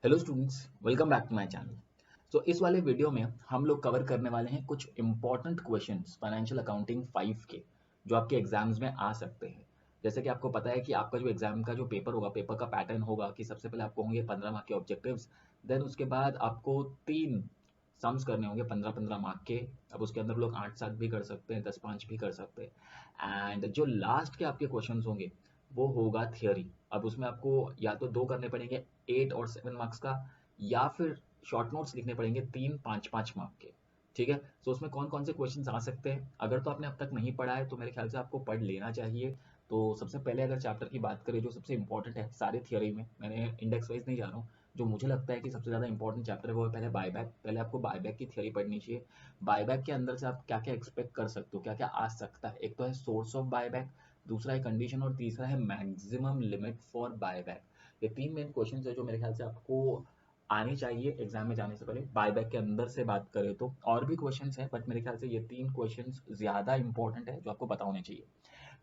Hello students, welcome back to my channel. इस वाले video में हम लोग कवर करने वाले हैं कुछ इंपॉर्टेंट क्वेश्चंस फाइनेंशियल अकाउंटिंग 5 के, जो आपके एग्जाम्स में आ सकते हैं। जैसे कि आपको पता है कि आपका जो एग्जाम का जो पेपर होगा, पेपर का पैटर्न होगा कि सबसे पहले आपको होंगे 15 मार्क के ऑब्जेक्टिव्स। देन उसके बाद आपको 3 सम्स करने होंगे 15-15 मार्क के। अब उसके अंदर लोग 8-7 भी कर सकते हैं, 10-5 भी कर सकते हैं। एंड जो लास्ट के आपके क्वेश्चंस होंगे वो होगा थियोरी। अब उसमें आपको या तो 2 करने पड़ेंगे 8 और 7 मार्क्स का, या फिर शॉर्ट नोट्स लिखने पड़ेंगे 3 5 5 मार्क के। ठीक है। उसमें कौन कौन से क्वेश्चंस आ सकते हैं, अगर तो आपने अब तक नहीं पढ़ा है तो मेरे ख्याल से आपको पढ़ लेना चाहिए। तो सबसे पहले अगर चैप्टर की बात करें जो सबसे इंपॉर्टेंट है सारे थियोरी में, मैंने इंडेक्स वाइज नहीं जा रहा हूँ, जो मुझे लगता है कि सबसे ज़्यादा इंपॉर्टेंट चैप्टर है वो है पहले बायबैक। पहले आपको बायबैक की थियोरी पढ़नी चाहिए। बायबैक के अंदर से आप क्या क्या एक्सपेक्ट कर सकते हो, क्या क्या आ सकता है। एक तो है सोर्स ऑफ बायबैक, दूसरा है कंडीशन, और तीसरा है मैक्सिमम लिमिट फॉर बायबैक। ये 3 मेन क्वेश्चंस है जो मेरे ख्याल से आपको आनी चाहिए एग्जाम में जाने से पहले। बायबैक के अंदर से बात करें तो और भी क्वेश्चंस हैं, बट मेरे ख्याल से ये 3 क्वेश्चंस ज़्यादा इंपॉर्टेंट है जो आपको पता होने चाहिए।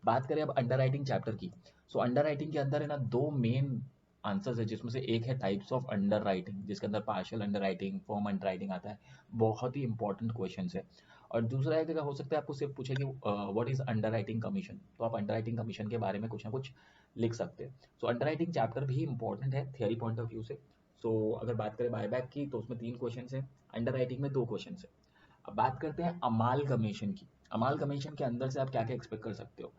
बात करें अब अंडर राइटिंग चैप्टर की। अंडर राइटिंग के अंदर है ना 2 मेन आंसर्स है, जिसमें से एक है टाइप्स ऑफ अंडर राइटिंग, जिसके अंदर partial under writing, form under writing आता है। बहुत ही इंपॉर्टेंट क्वेश्चन है। और दूसरा एक हो सकता है आपको सिर्फ पूछे कि what is under writing commission, तो आप अंडर राइटिंग कमीशन के बारे में कुछ ना कुछ लिख सकते हैं। अंडर राइटिंग चैप्टर भी इंपॉर्टेंट है थियरी पॉइंट ऑफ व्यू से। अगर बात करें बायबैक की तो उसमें 3 क्वेश्चन है, अंडर राइटिंग में 2 क्वेश्चन है। अब बात करते हैं अमाल कमीशन की। अमाल कमीशन के अंदर से आप क्या क्या एक्सपेक्ट कर सकते हो।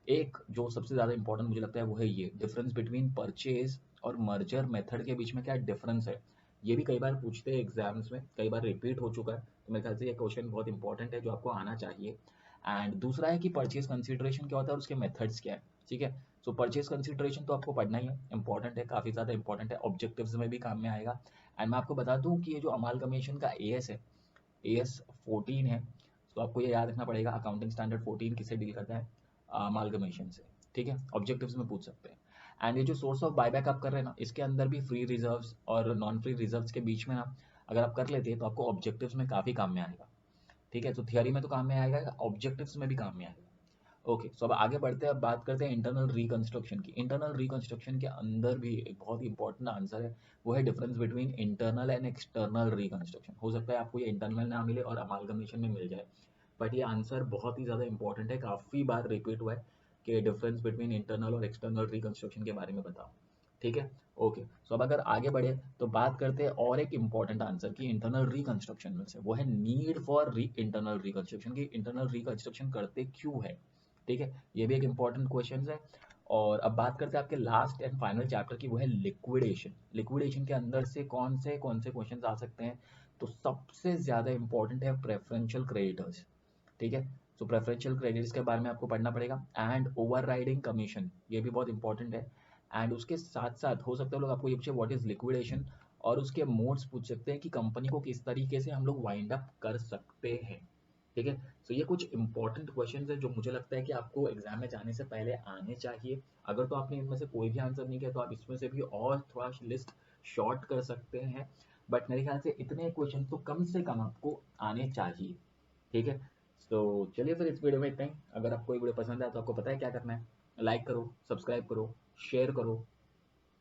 एक जो सबसे ज़्यादा इंपॉर्टेंट मुझे लगता है वो है ये डिफरेंस बिटवीन परचेज और मर्जर मेथड के बीच में क्या डिफरेंस है। ये भी कई बार पूछते हैं एग्जाम्स में, कई बार रिपीट हो चुका है, तो मेरे ख्याल से ये क्वेश्चन बहुत इंपॉर्टेंट है जो आपको आना चाहिए। एंड दूसरा है कि परचेज कंसिडरेशन क्या होता है और उसके मेथड्स क्या है। ठीक है। परचेज कंसिडरेशन तो आपको पढ़ना ही है, इंपॉर्टेंट है, काफ़ी ज़्यादा इंपॉर्टेंट है, ऑब्जेक्टिव्स में भी काम में आएगा। एंड मैं आपको बता दूं कि ये जो अमाल कमीशन का एएस है, एएस 14 है। आपको ये याद रखना पड़ेगा, अकाउंटिंग स्टैंडर्ड 14 किससे डील करता है, अमालगमेशन से। ठीक है, ऑब्जेक्टिव्स में पूछ सकते हैं। एंड ये जो सोर्स ऑफ बायबैक आप कर रहे हैं ना, इसके अंदर भी फ्री रिजर्व्स और नॉन फ्री रिजर्व्स के बीच में ना अगर आप कर लेते हैं तो आपको ऑब्जेक्टिव्स में काफ़ी काम में आएगा। ठीक है, तो थियरी में तो काम में आएगा, ऑब्जेक्टिव्स में भी काम में आएगा। ओके, अब आगे बढ़ते हैं, अब बात करते हैं इंटरनल रिकंस्ट्रक्शन की। इंटरनल रिकंस्ट्रक्शन के अंदर भी एक बहुत ही इंपॉर्टेंट आंसर है, वो है difference between internal and external reconstruction. हो सकता है आपको ये इंटरनल ना मिले और अमालगमेशन में मिल जाए, बट ये आंसर बहुत ही ज़्यादा इंपॉर्टेंट है, काफ़ी बार रिपीट हुआ है कि डिफरेंस बिटवीन इंटरनल और एक्सटर्नल रिकंस्ट्रक्शन के बारे में बताओ। ठीक है। ओके, अब अगर आगे बढ़े तो बात करते हैं और एक इंपॉर्टेंट आंसर की इंटरनल रिकंस्ट्रक्शन में से, वो है नीड फॉर इंटरनल रिकंस्ट्रक्शन की। इंटरनल रिकंस्ट्रक्शन करते क्यों है। ठीक है, ये भी एक इंपॉर्टेंट क्वेश्चन है। और अब बात करते हैं आपके लास्ट एंड फाइनल चैप्टर की, वो है लिक्विडेशन। लिक्विडेशन के अंदर से कौन से क्वेश्चन आ सकते हैं, तो सबसे ज़्यादा इंपॉर्टेंट है प्रेफरेंशियल क्रेडिटर्स। ठीक है, प्रेफरेंशियल क्रेडिट्स के बारे में आपको पढ़ना पड़ेगा। एंड ओवर राइडिंग कमीशन, ये भी बहुत इंपॉर्टेंट है। एंड उसके साथ साथ हो सकता है लोग आपको ये पूछे व्हाट इज लिक्विडेशन, और उसके मोड्स पूछ सकते हैं कि कंपनी को किस तरीके से हम लोग वाइंड अप कर सकते हैं। ठीक है। ये कुछ इंपॉर्टेंट क्वेश्चन है जो मुझे लगता है कि आपको एग्जाम में जाने से पहले आने चाहिए। अगर तो आपने इनमें से कोई भी आंसर नहीं किया तो आप इसमें से भी और थोड़ा लिस्ट शॉर्ट कर सकते हैं, बट मेरे ख्याल से इतने क्वेश्चन तो कम से कम आपको आने चाहिए। ठीक है। चलिए फिर इस वीडियो में इतना ही। अगर आपको ये वीडियो पसंद आया तो आपको पता है क्या करना है, लाइक करो, सब्सक्राइब करो, शेयर करो।